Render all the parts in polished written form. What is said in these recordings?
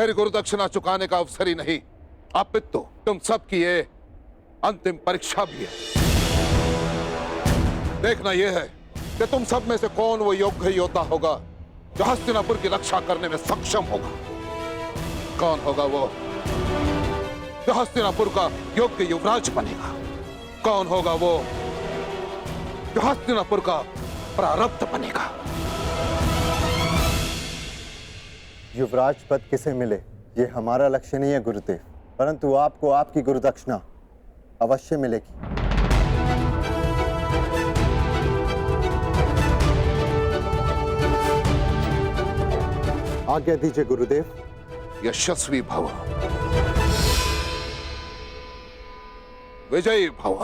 मेरी गुरुदक्षिणा चुकाने का अवसर ही नहीं, अपितु तुम सबकी ये अंतिम परीक्षा भी है। देखना यह है कि तुम सब में से कौन वो योग्य योद्धा होगा जो हस्तिनापुर की रक्षा करने में सक्षम होगा। कौन होगा वो जो हस्तिनापुर का योग्य युवराज बनेगा। कौन होगा वो जो हस्तिनापुर का प्रारब्ध बनेगा। युवराज पद किसे मिले ये हमारा लक्ष्य नहीं है गुरुदेव, परंतु आपको आपकी गुरुदक्षिणा अवश्य मिलेगी। आज्ञा दीजिए गुरुदेव। यशस्वी भव, विजयी भव।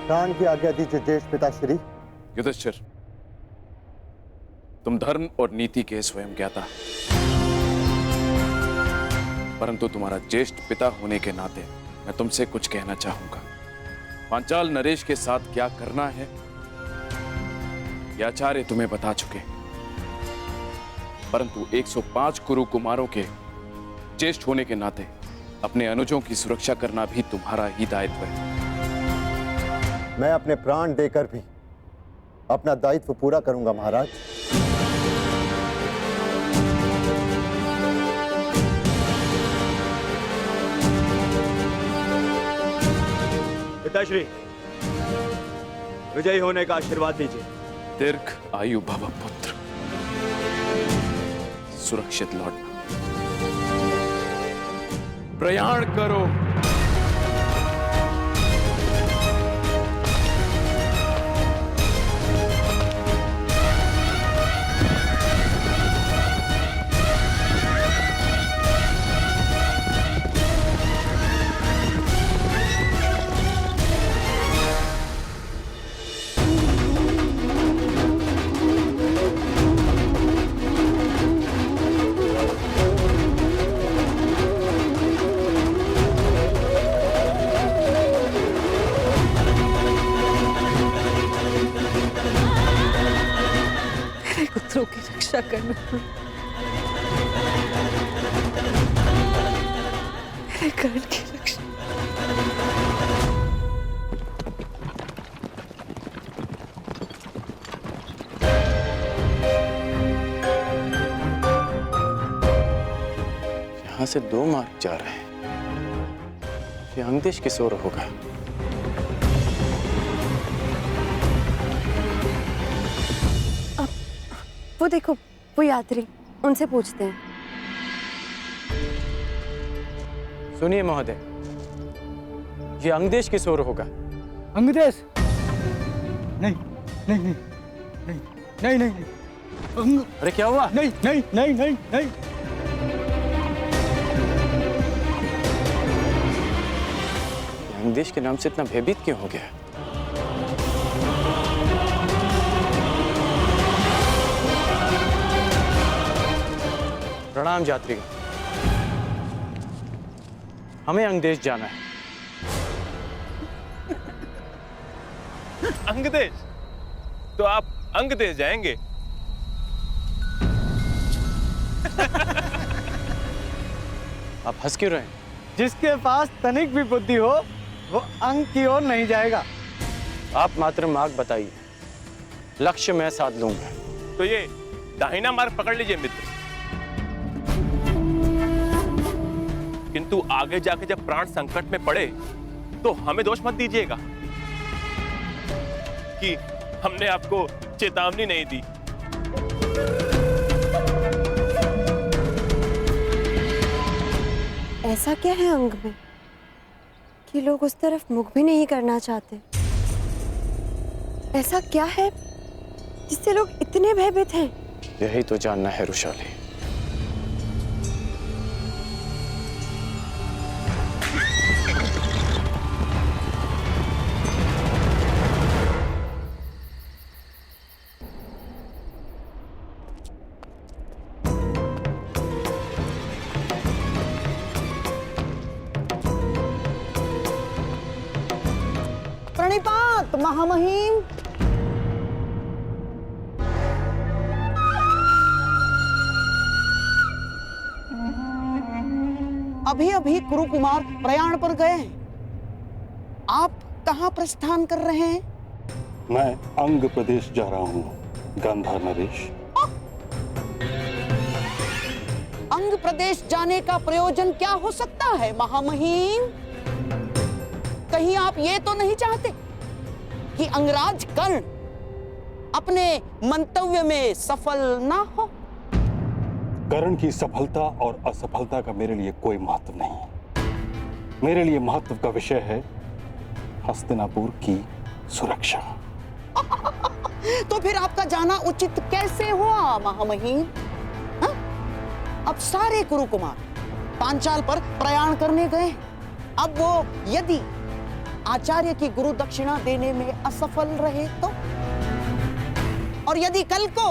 प्राण की आज्ञा दीजिए ज्येष्ठ पिताश्री। युधिष्ठिर, तुम धर्म और नीति के स्वयं ज्ञाता, परंतु तुम्हारा ज्येष्ठ पिता होने के नाते मैं तुमसे कुछ कहना चाहूंगा। पांचाल नरेश के साथ क्या करना है यह आचार्य तुम्हें बता चुके, परंतु 105 कुरु कुमारों के ज्येष्ठ होने के नाते अपने अनुजों की सुरक्षा करना भी तुम्हारा ही दायित्व है। मैं अपने प्राण देकर भी अपना दायित्व पूरा करूंगा महाराज। पिताश्री, विजयी होने का आशीर्वाद दीजिए। दीर्घ आयु भव पुत्र, सुरक्षित लौटना। प्रयाण करो। पुत्रों की रक्षा करना, मेरे कर्ण की रक्षा। यहां से 2 मार्ग जा रहे हैं। ये अंगदेश किस ओर होगा? वो देखो, वो यात्री, उनसे पूछते हैं। सुनिए महोदय, ये अंगदेश किस ओर होगा? अंगदेश? नहीं नहीं नहीं नहीं नहीं नहीं नहीं। अरे क्या हुआ? नहीं नहीं नहीं नहीं नहीं। अंगदेश के नाम से इतना भयभीत क्यों हो गया? प्रणाम यात्रीगण, हमें अंगदेश जाना है। अंगदेश? तो आप अंगदेश जाएंगे? आप हंस क्यों रहे हैं? जिसके पास तनिक भी बुद्धि हो वो अंग की ओर नहीं जाएगा। आप मात्र मार्ग बताइए, लक्ष्य मैं साध लूंगा। तो ये दाहिना मार्ग पकड़ लीजिए मित्र, किंतु आगे जाके जब प्राण संकट में पड़े तो हमें दोष मत दीजिएगा कि हमने आपको चेतावनी नहीं दी। ऐसा क्या है अंग में कि लोग उस तरफ मुख भी नहीं करना चाहते? ऐसा क्या है जिससे लोग इतने भयभीत हैं? यही तो जानना है रुशाली। प्रणिपात महामहिम। अभी अभी कुरुकुमार प्रयाण पर गए हैं। आप कहाँ प्रस्थान कर रहे हैं? मैं अंग प्रदेश जा रहा हूँ गांधार नरेश। अंग प्रदेश जाने का प्रयोजन क्या हो सकता है महामहिम? कहीं आप ये तो नहीं चाहते कि अंगराज कर्ण अपने मंतव्य में सफल ना हो? कर्ण की सफलता और असफलता का मेरे लिए कोई महत्व नहीं। मेरे लिए महत्व का विषय है हस्तिनापुर की सुरक्षा। तो फिर आपका जाना उचित कैसे हुआ महामहिम? हाँ? अब सारे कुरुकुमार पांचाल पर प्रयाण करने गए। अब वो यदि आचार्य की गुरु दक्षिणा देने में असफल रहे तो, और यदि कल को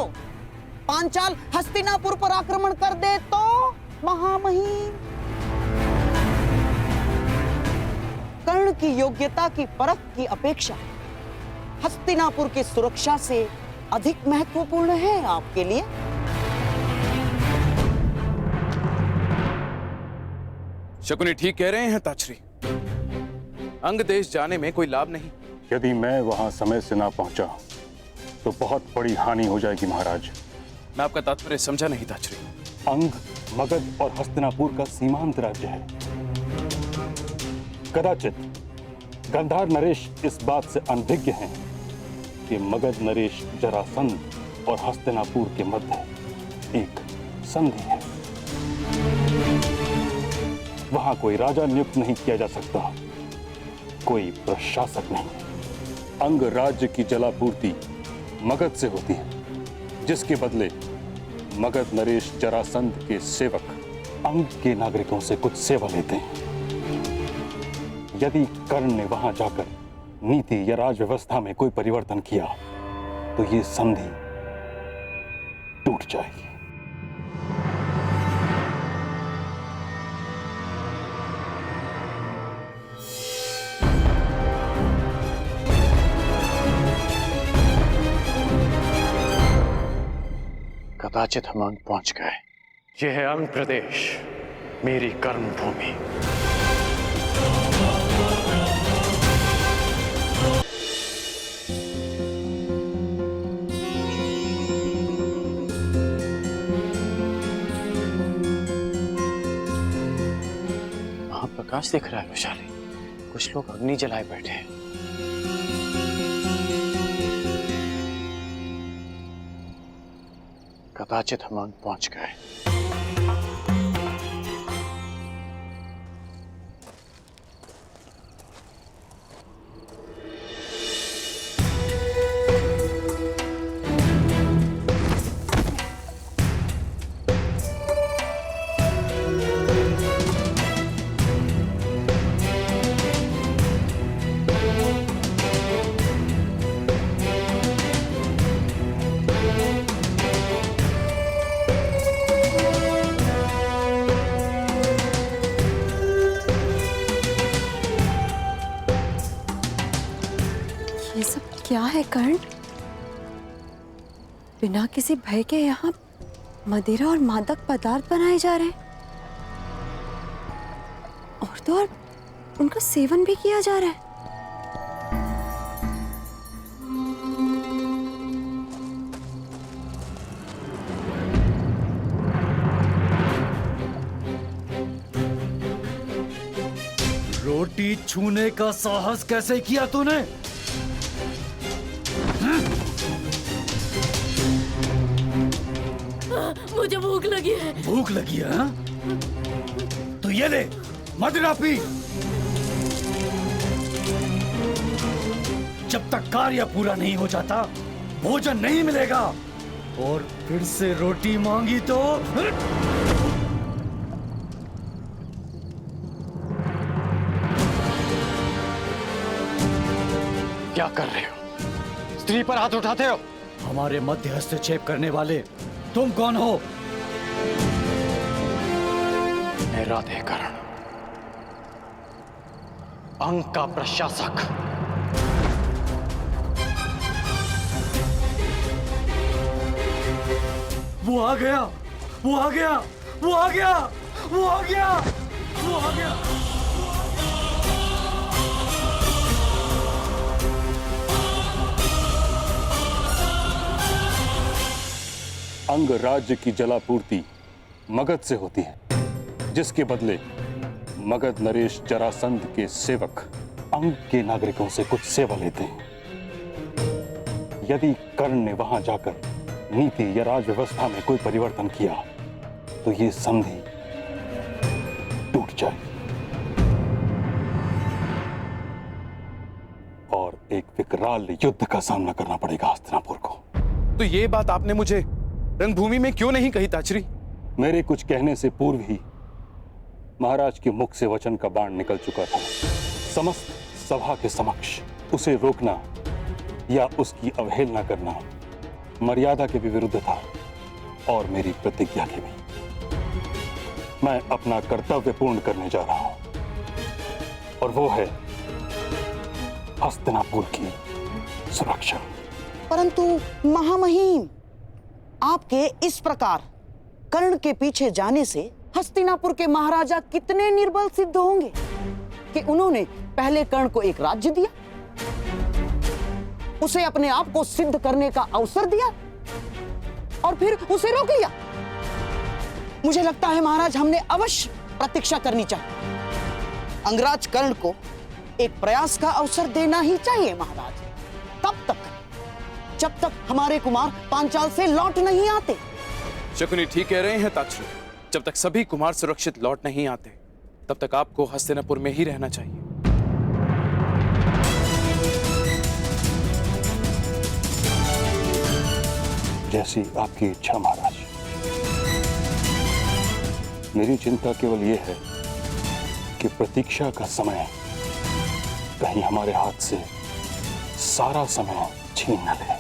पांचाल हस्तिनापुर पर आक्रमण कर दे तो महामहिम? कर्ण की योग्यता की परख की अपेक्षा हस्तिनापुर की सुरक्षा से अधिक महत्वपूर्ण है आपके लिए? शकुनी ठीक कह रहे हैं ताछरी। अंग देश जाने में कोई लाभ नहीं। यदि मैं वहां समय से ना पहुंचा तो बहुत बड़ी हानि हो जाएगी महाराज। मैं आपका तात्पर्य समझा नहीं ताछरी। अंग, मगध और हस्तिनापुर का सीमांत राज्य है। कदाचित गांधार नरेश इस बात से अनभिज्ञ हैं कि मगध नरेश जरासंध और हस्तिनापुर के मध्य एक संधि है। वहां कोई राजा नियुक्त नहीं किया जा सकता, कोई प्रशासक नहीं। अंग राज्य की जलापूर्ति मगध से होती है, जिसके बदले मगध नरेश जरासंध के सेवक अंग के नागरिकों से कुछ सेवा लेते हैं। यदि कर्ण ने वहां जाकर नीति या राज व्यवस्था में कोई परिवर्तन किया तो ये संधि टूट जाएगी। कदाचित हम अंग पहुंच गए। यह है अंग प्रदेश, मेरी कर्म भूमि। वहां प्रकाश दिख रहा है विशाली। कुछ लोग अग्नि जलाए बैठे हैं। कदाचित हम अंग पहुंच गए। ये सब क्या है कर्ण? बिना किसी भय के यहाँ मदिरा और मादक पदार्थ बनाए जा रहे हैं, और तो और उनका सेवन भी किया जा रहा है। रोटी छूने का साहस कैसे किया तूने? मुझे भूख लगी है। भूख लगी है हाँ? तो ये ले मदिरा पी। जब तक कार्य पूरा नहीं हो जाता भोजन नहीं मिलेगा। और फिर से रोटी मांगी तो क्या कर रहे हो? स्त्री पर हाथ उठाते हो? हमारे मध्य हस्तक्षेप करने वाले तुम कौन हो? मैं राधे कर्ण, अंग का प्रशासक। वो आ गया, वो आ गया, वो आ गया, वो आ गया। वो आ गया। अंग राज्य की जलापूर्ति मगध से होती है, जिसके बदले मगध नरेश जरासंध के सेवक अंग के नागरिकों से कुछ सेवा लेते हैं। यदि कर्ण ने वहां जाकर नीति या राज व्यवस्था में कोई परिवर्तन किया तो ये संधि टूट जाएगी और एक विकराल युद्ध का सामना करना पड़ेगा हस्तिनापुर को। तो ये बात आपने मुझे रणभूमि में क्यों नहीं कही ताचरी? मेरे कुछ कहने से पूर्व ही महाराज के मुख से वचन का बाण निकल चुका था। समस्त सभा के समक्ष उसे रोकना या उसकी अवहेलना करना मर्यादा के भी विरुद्ध था और मेरी प्रतिज्ञा के भी। मैं अपना कर्तव्य पूर्ण करने जा रहा हूं और वो है हस्तिनापुर की सुरक्षा। परंतु महामहिम, आपके इस प्रकार कर्ण के पीछे जाने से हस्तिनापुर के महाराजा कितने निर्बल सिद्ध होंगे कि उन्होंने पहले कर्ण को एक राज्य दिया, उसे अपने आप को सिद्ध करने का अवसर दिया और फिर उसे रोक लिया। मुझे लगता है महाराज, हमने अवश्य प्रतीक्षा करनी चाहिए। अंगराज कर्ण को एक प्रयास का अवसर देना ही चाहिए महाराज। तब तक, जब तक हमारे कुमार पांचाल से लौट नहीं आते। शकुनी ठीक कह रहे हैं ताचरी। जब तक सभी कुमार सुरक्षित लौट नहीं आते तब तक आपको हस्तिनापुर में ही रहना चाहिए। जैसी आपकी इच्छा महाराज। मेरी चिंता केवल यह है कि प्रतीक्षा का समय कहीं हमारे हाथ से सारा समय छीन न ले।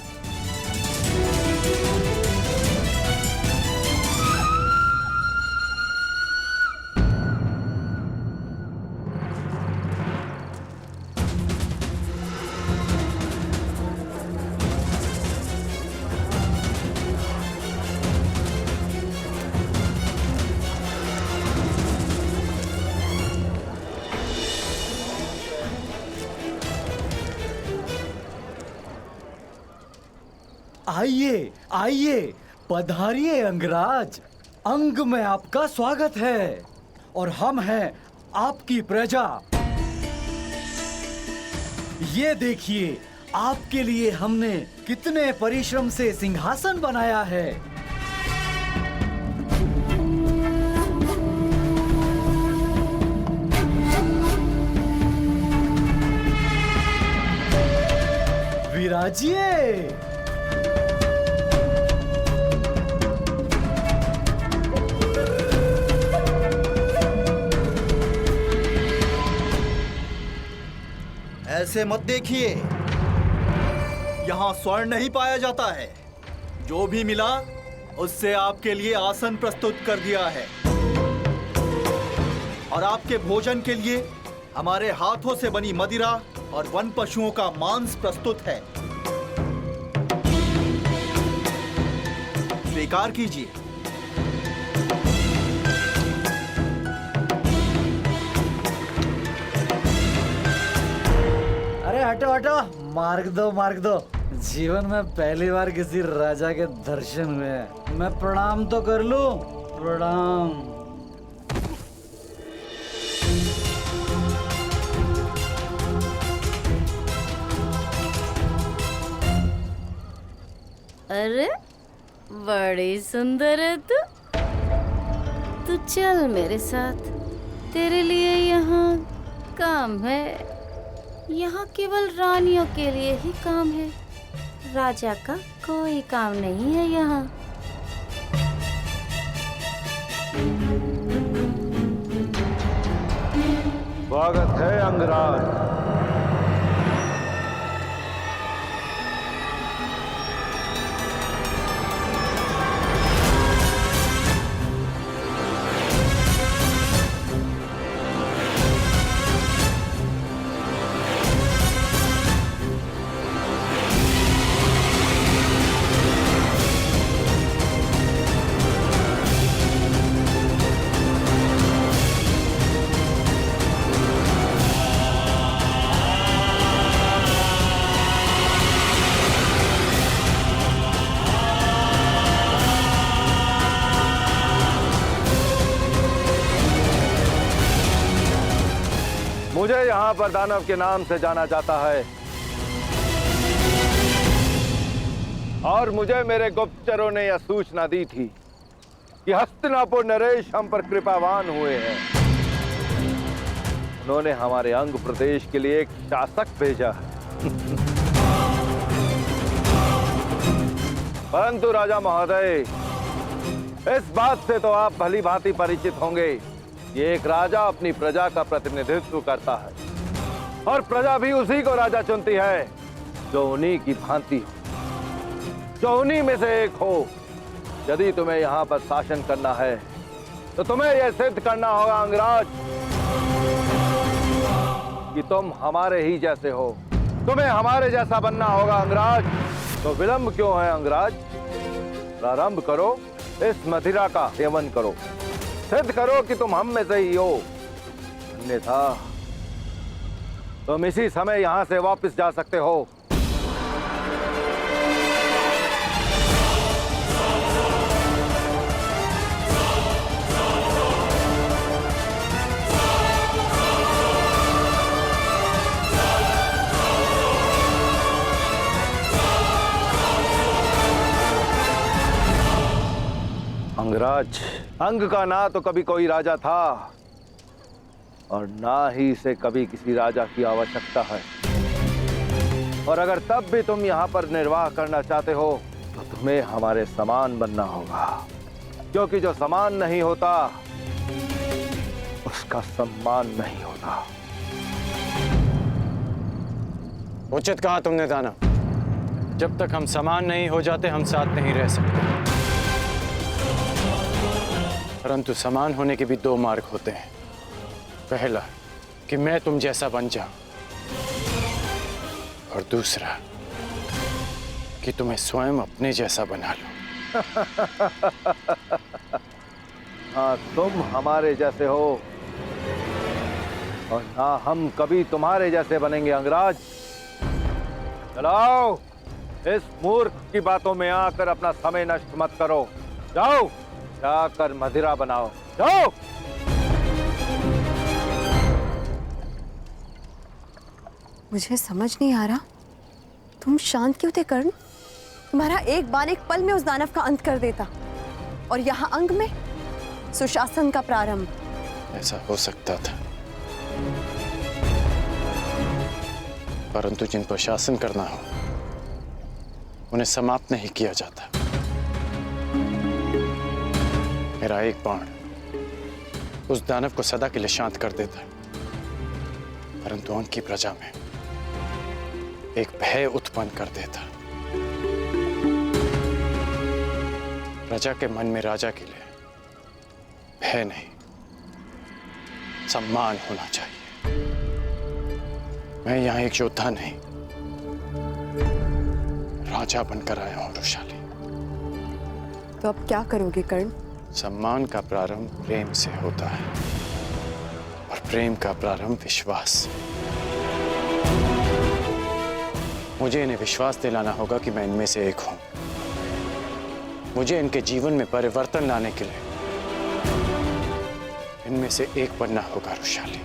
आइए आइए, पधारिए अंगराज। अंग में आपका स्वागत है और हम हैं आपकी प्रजा। ये देखिए, आपके लिए हमने कितने परिश्रम से सिंहासन बनाया है। विराजिए। ऐसे मत देखिए, यहाँ स्वर्ण नहीं पाया जाता है। जो भी मिला उससे आपके लिए आसन प्रस्तुत कर दिया है और आपके भोजन के लिए हमारे हाथों से बनी मदिरा और वन पशुओं का मांस प्रस्तुत है। स्वीकार कीजिए। अरे हटो हटो, मार्ग दो मार्ग दो। जीवन में पहली बार किसी राजा के दर्शन हुए हैं। मैं प्रणाम तो कर लूं। प्रणाम। अरे बड़ी सुंदर है तू। तू चल मेरे साथ, तेरे लिए यहाँ काम है। यहाँ केवल रानियों के लिए ही काम है, राजा का कोई काम नहीं है यहाँ। स्वागत है अंगराज। मुझे यहाँ पर दानव के नाम से जाना जाता है और मुझे मेरे गुप्तचरों ने यह सूचना दी थी कि हस्तिनापुर नरेश हम पर कृपावान हुए हैं। उन्होंने हमारे अंग प्रदेश के लिए एक शासक भेजा है। परंतु राजा महोदय, इस बात से तो आप भली भांति परिचित होंगे कि एक राजा अपनी प्रजा का प्रतिनिधित्व करता है और प्रजा भी उसी को राजा चुनती है जो उन्हीं की भांति हो, जो उन्हीं में से एक हो। यदि तुम्हें यहाँ पर शासन करना है तो तुम्हें यह सिद्ध करना होगा अंगराज कि तुम हमारे ही जैसे हो। तुम्हें हमारे जैसा बनना होगा अंगराज। तो विलंब क्यों है अंगराज? प्रारंभ करो, इस मदिरा का सेवन करो, सिद्ध करो कि तुम हम में से ही हो। अन्यथा तुम इसी समय यहां से वापस जा सकते हो। अंगराज, अंग का ना तो कभी कोई राजा था और ना ही इसे कभी किसी राजा की आवश्यकता है। और अगर तब भी तुम यहाँ पर निर्वाह करना चाहते हो तो तुम्हें हमारे समान बनना होगा, क्योंकि जो समान नहीं होता उसका सम्मान नहीं होता। उचित कहा तुमने दानव। जब तक हम समान नहीं हो जाते हम साथ नहीं रह सकते। परंतु समान होने के भी दो मार्ग होते हैं। पहला कि मैं तुम जैसा बन जाऊं और दूसरा कि तुम्हें स्वयं अपने जैसा बना लो। हाँ, तुम हमारे जैसे हो और ना हम कभी तुम्हारे जैसे बनेंगे अंगराज। चलाओ, इस मूर्ख की बातों में आकर अपना समय नष्ट मत करो। जाओ, जाकर मदिरा बनाओ, जाओ। मुझे समझ नहीं आ रहा, तुम शांत क्यों थे कर्ण? तुम्हारा एक बाण एक पल में उस दानव का अंत कर देता और यहाँ अंग में सुशासन का प्रारंभ। ऐसा हो सकता था, परंतु जिन पर शासन करना हो उन्हें समाप्त नहीं किया जाता। मेरा एक बाण उस दानव को सदा के लिए शांत कर देता है, परंतु उनकी प्रजा में एक भय उत्पन्न कर देता। प्रजा के मन में राजा के लिए भय नहीं, सम्मान होना चाहिए। मैं यहाँ एक योद्धा नहीं, राजा बनकर आया हूं वृषाली। तो अब क्या करोगे कर्ण? सम्मान का प्रारंभ प्रेम से होता है और प्रेम का प्रारंभ विश्वास। मुझे इन्हें विश्वास दिलाना होगा कि मैं इनमें से एक हूं। मुझे इनके जीवन में परिवर्तन लाने के लिए इनमें से एक बनना होगा वृषाली।